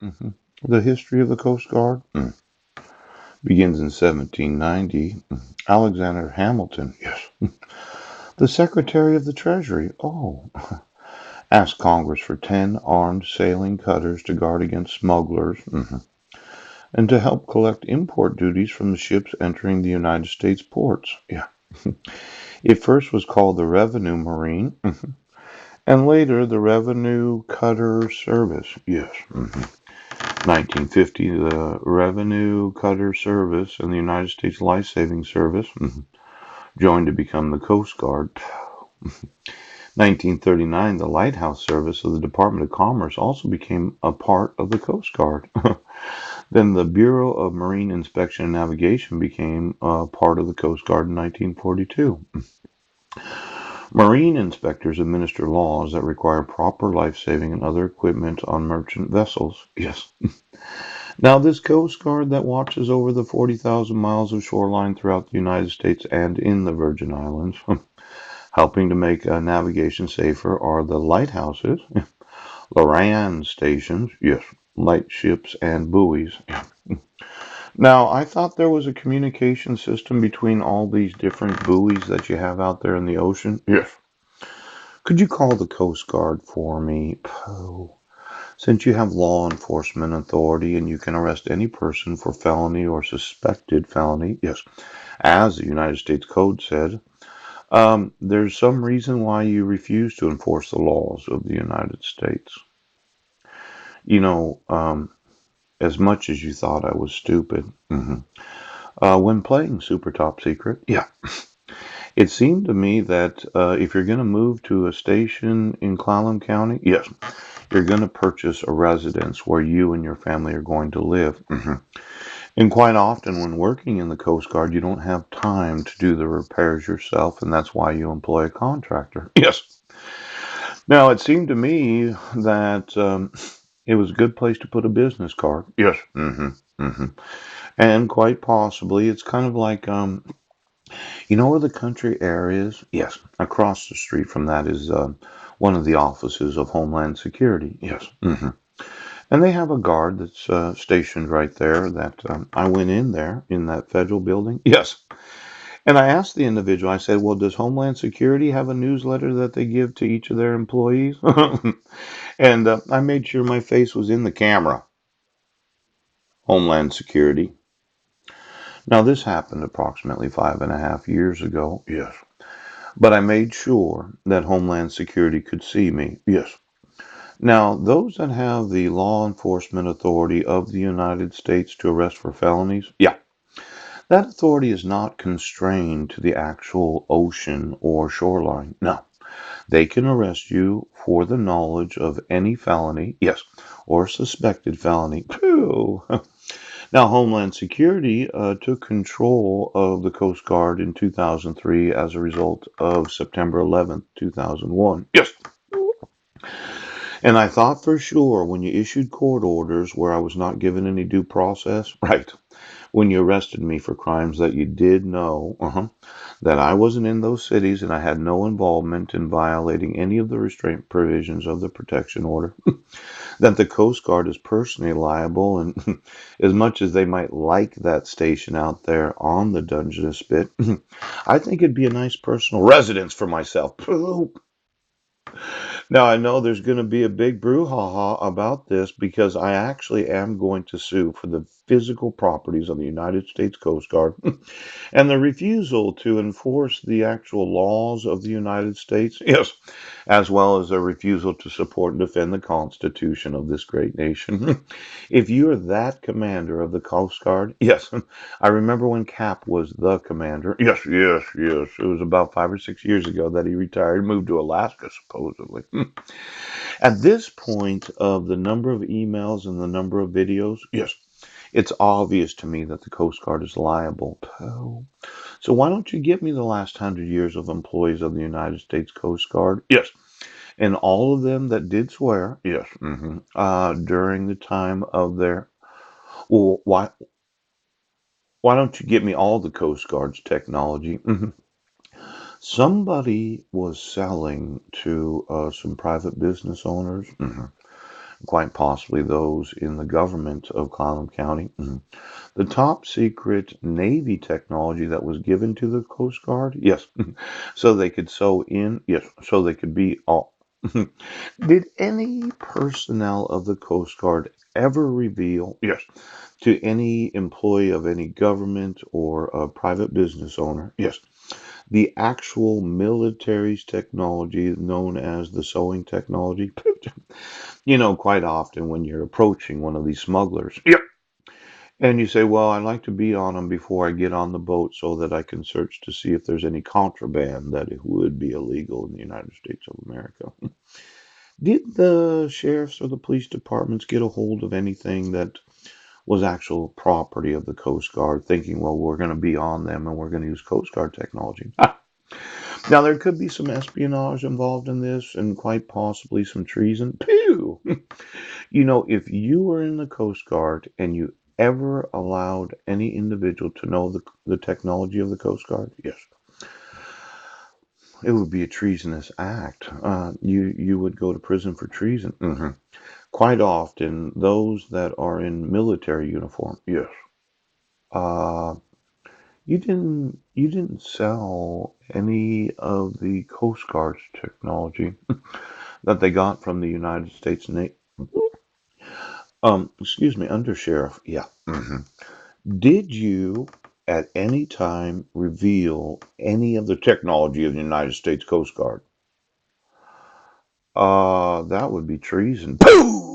hmm The history of the Coast Guard begins in 1790. Alexander Hamilton, yes, the Secretary of the Treasury, asked Congress for 10 armed sailing cutters to guard against smugglers and to help collect import duties from the ships entering the United States ports. Yeah. It first was called the Revenue Marine and later the Revenue Cutter Service. Yes. 1950, the Revenue Cutter Service and the United States Life Saving Service joined to become the Coast Guard. 1939, the Lighthouse Service of the Department of Commerce also became a part of the Coast Guard. Then the Bureau of Marine Inspection and Navigation became part of the Coast Guard in 1942. Marine inspectors administer laws that require proper life-saving and other equipment on merchant vessels. Yes. Now, this Coast Guard that watches over the 40,000 miles of shoreline throughout the United States and in the Virgin Islands, helping to make navigation safer, are the lighthouses, Loran stations, yes, lightships, and buoys. Now, I thought there was a communication system between all these different buoys that you have out there in the ocean. Yes. Could you call the Coast Guard for me, Poe? Since you have law enforcement authority and you can arrest any person for felony or suspected felony, yes, as the United States Code said, there's some reason why you refuse to enforce the laws of the United States. You know, as much as you thought I was stupid, when playing Super Top Secret, yeah, it seemed to me that if you're going to move to a station in Clallam County, yes, you're going to purchase a residence where you and your family are going to live. And quite often, when working in the Coast Guard, you don't have time to do the repairs yourself, and that's why you employ a contractor. Yes. Now, it seemed to me that it was a good place to put a business card. Yes. And quite possibly, it's kind of like, you know where the country air is? Yes. Across the street from that is one of the offices of Homeland Security. Yes. And they have a guard that's stationed right there that I went in there in that federal building. Yes. And I asked the individual, I said, well, does Homeland Security have a newsletter that they give to each of their employees? And I made sure my face was in the camera. Homeland Security. Now, this happened approximately 5.5 years ago. Yes. But I made sure that Homeland Security could see me. Yes. Now, those that have the law enforcement authority of the United States to arrest for felonies, yeah, that authority is not constrained to the actual ocean or shoreline. No, they can arrest you for the knowledge of any felony, yes, or suspected felony. Phew. Now, Homeland Security took control of the Coast Guard in 2003 as a result of September 11th, 2001. Yes. And I thought for sure when you issued court orders where I was not given any due process, right, when you arrested me for crimes that you did know, that I wasn't in those cities and I had no involvement in violating any of the restraint provisions of the protection order, that the Coast Guard is personally liable. And as much as they might like that station out there on the Dungeness Spit, I think it'd be a nice personal residence for myself. Now, I know there's going to be a big brouhaha about this because I actually am going to sue for the physical properties of the United States Coast Guard and the refusal to enforce the actual laws of the United States, yes, as well as a refusal to support and defend the Constitution of this great nation. If you are that commander of the Coast Guard, yes, I remember when Cap was the commander. Yes, yes, yes. It was about 5 or 6 years ago that he retired and moved to Alaska, supposedly. At this point of the number of emails and the number of videos, yes, it's obvious to me that the Coast Guard is liable. So why don't you give me the last 100 years of employees of the United States Coast Guard? Yes. And all of them that did swear, yes, during the time of their, well, why don't you give me all the Coast Guard's technology? Somebody was selling to some private business owners quite possibly those in the government of Clallam County. The top secret Navy technology that was given to the Coast Guard, yes, so they could sew in, yes, so they could be all. Did any personnel of the Coast Guard ever reveal, yes, to any employee of any government or a private business owner, yes, the actual military's technology known as the sewing technology? Quite often when you're approaching one of these smugglers, yep, and you say, well, I'd like to be on them before I get on the boat so that I can search to see if there's any contraband that it would be illegal in the United States of America. Did the sheriffs or the police departments get a hold of anything that was actual property of the Coast Guard, thinking, well, we're going to be on them and we're going to use Coast Guard technology? Now, there could be some espionage involved in this and quite possibly some treason. Pew! If you were in the Coast Guard and you ever allowed any individual to know the technology of the Coast Guard, yes, it would be a treasonous act. You would go to prison for treason. Quite often, those that are in military uniform, yes, uh, you didn't sell any of the Coast Guard's technology that they got from the United States Navy. Excuse me, Under Sheriff. Yeah. Did you at any time reveal any of the technology of the United States Coast Guard? That would be treason. Pooh!